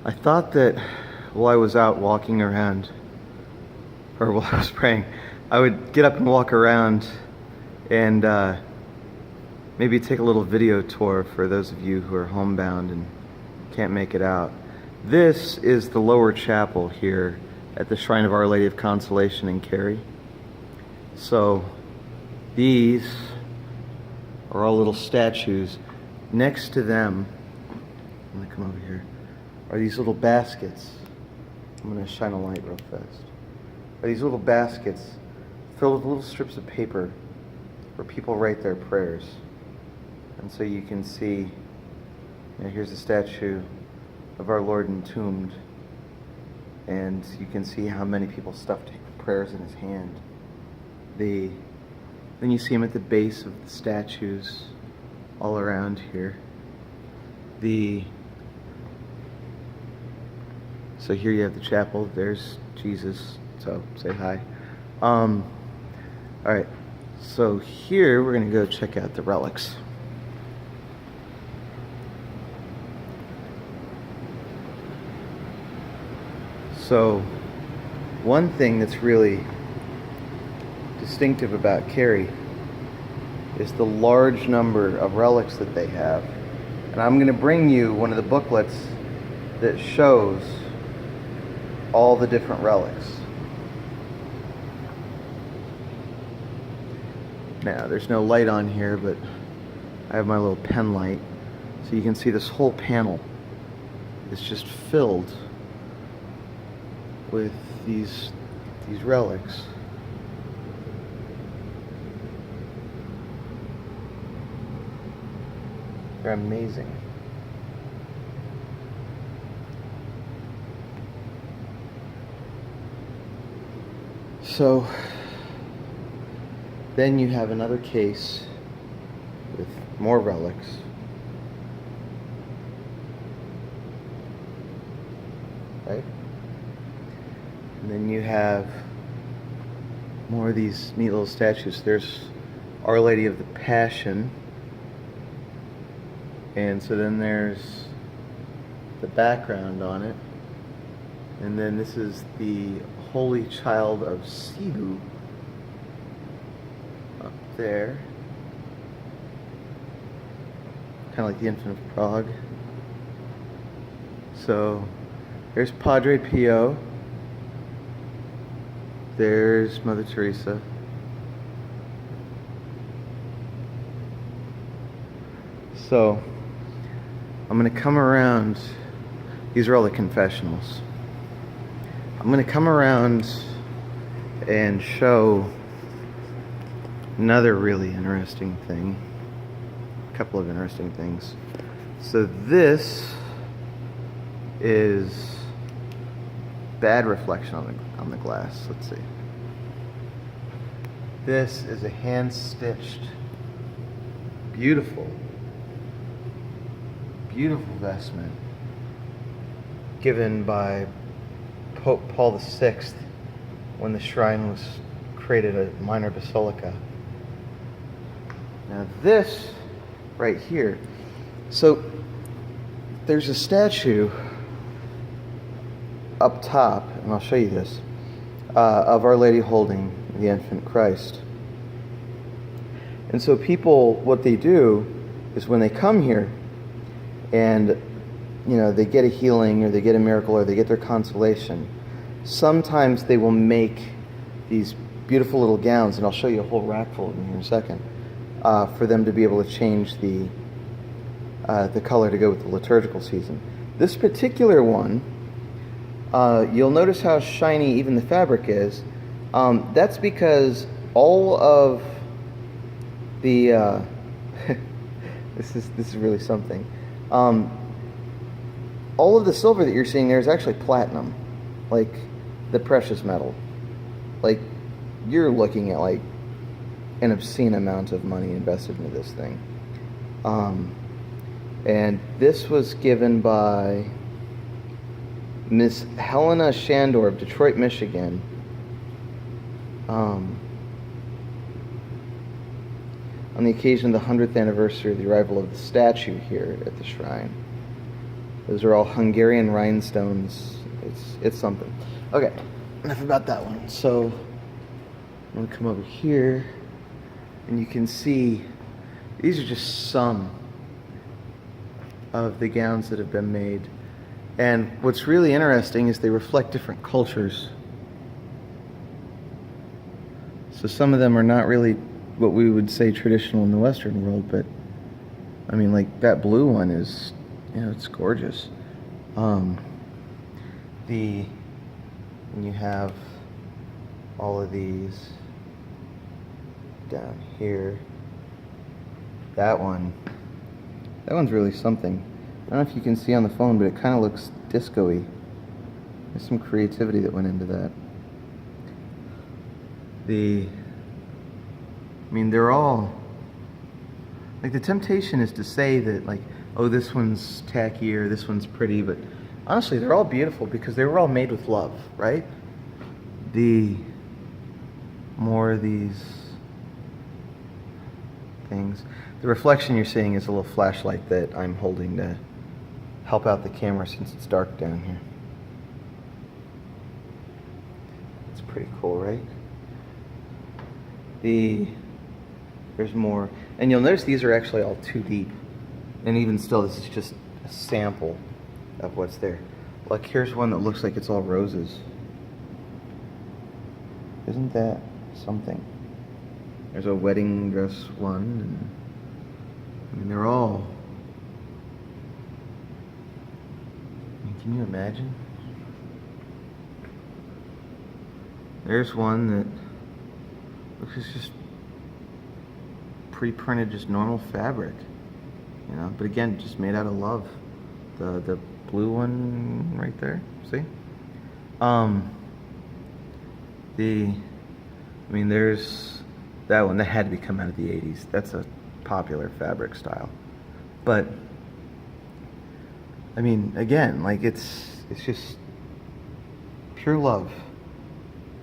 I thought that while I was out walking around, or while I was praying, I would get up and walk around and maybe take a little video tour for those of you who are homebound and can't make it out. This is the lower chapel here at the Shrine of Our Lady of Consolation in Carey. So these are all little statues. Next to them, I'm gonna come over here, are these little baskets. I'm gonna shine a light real fast. Are these little baskets filled with little strips of paper where people write their prayers. And so you can see, here's a statue of our Lord entombed, and you can see how many people stuffed prayers in his hand. Then you see him at the base of the statues all around here. So here you have the chapel. There's Jesus. So say hi. All right. So here we're gonna go check out the relics. So one thing that's really distinctive about Carey is the large number of relics that they have. And I'm going to bring you one of the booklets that shows all the different relics. Now, there's no light on here, but I have my little pen light. So you can see this whole panel is just filled with these relics. They're amazing. So then you have another case with more relics. Right? And then you have more of these neat little statues. There's Our Lady of the Passion. And so then there's the background on it. And then this is the Holy Child of Cebu up there. Kind of like the Infant of Prague. So there's Padre Pio. There's Mother Teresa. So I'm going to come around. These are all the confessionals. I'm going to come around and show another really interesting thing. A couple of interesting things. So this is bad reflection on the glass. Let's see. This is a hand-stitched, beautiful vestment given by Pope Paul VI when the shrine was created a minor basilica. Now this right here, so there's a statue up top, and I'll show you this, of Our Lady holding the infant Christ. And so people, what they do is when they come here and they get a healing or they get a miracle or they get their consolation, sometimes they will make these beautiful little gowns, and I'll show you a whole rack full of them here in a second, for them to be able to change the color to go with the liturgical season. This particular one, you'll notice how shiny even the fabric is. That's because all of the this is really something. All of the silver that you're seeing there is actually platinum, like the precious metal. Like you're looking at like an obscene amount of money invested into this thing. And this was given by Miss Helena Shandor of Detroit, Michigan. On the occasion of the 100th anniversary of the arrival of the statue here at the shrine. Those are all Hungarian rhinestones. It's something. Okay, enough about that one. So I'm gonna come over here, and you can see these are just some of the gowns that have been made. And what's really interesting is they reflect different cultures. So some of them are not really what we would say traditional in the Western world, but I mean, like that blue one is, it's gorgeous. And you have all of these down here. That one's really something. I don't know if you can see on the phone, but it kind of looks disco-y. There's some creativity that went into that. They're all, like, the temptation is to say that, like, oh, this one's tacky or this one's pretty, but honestly, they're all beautiful because they were all made with love, right? The more of these things. The reflection you're seeing is a little flashlight that I'm holding to help out the camera since it's dark down here. It's pretty cool, right? There's more. And you'll notice these are actually all 2D. And even still, this is just a sample of what's there. Like, here's one that looks like it's all roses. Isn't that something? There's a wedding dress one. And they're all... Can you imagine? There's one that looks like just pre-printed, just normal fabric, but again, just made out of love. The blue one right there, see? There's that one that had to be come out of the 80s. That's a popular fabric style. But again, like it's just pure love.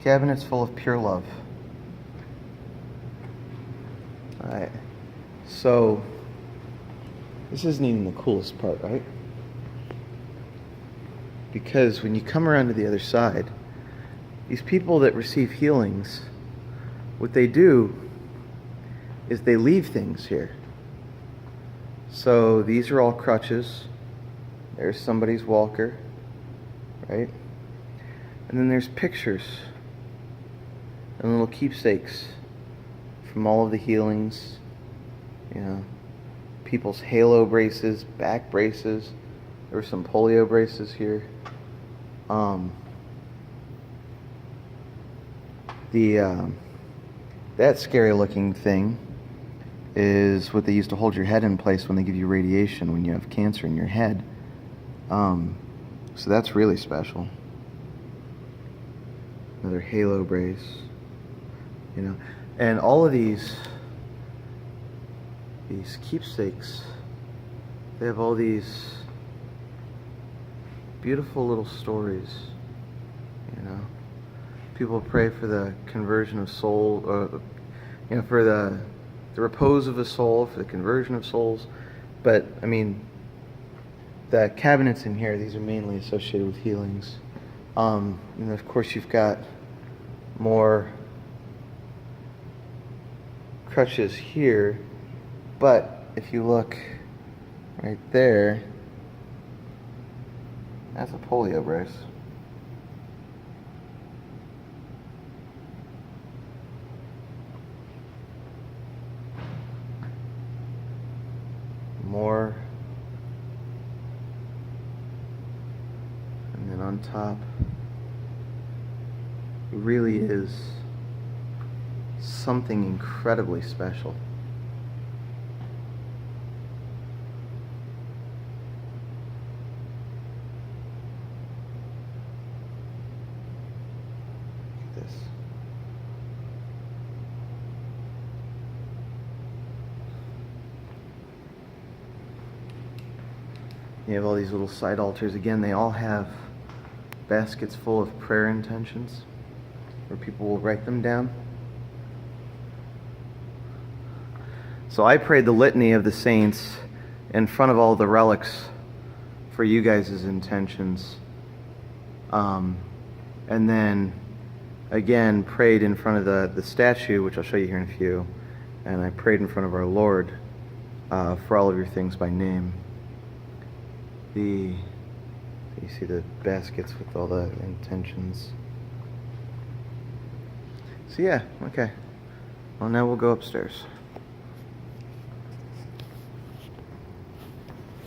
Cabinets full of pure love. Alright, so this isn't even the coolest part, right? Because when you come around to the other side, these people that receive healings, what they do is they leave things here. So these are all crutches. There's somebody's walker, right? And then there's pictures and little keepsakes from all of the healings, people's halo braces, back braces. There were some polio braces here. That scary looking thing is what they use to hold your head in place when they give you radiation when you have cancer in your head. So that's really special. Another halo brace, and all of these keepsakes, they have all these beautiful little stories. People pray for the conversion of soul, for the repose of the soul, for the conversion of souls. But the cabinets in here, these are mainly associated with healings. And of course, you've got more crutches here, but if you look right there, that's a polio brace. More. And then on top, it really is something incredibly special. Like this. You have all these little side altars. Again, they all have baskets full of prayer intentions where people will write them down. So I prayed the litany of the saints in front of all the relics for you guys' intentions. And then again prayed in front of the statue, which I'll show you here in a few, and I prayed in front of our Lord for all of your things by name. You see the baskets with all the intentions. So yeah, okay. Well, now we'll go upstairs.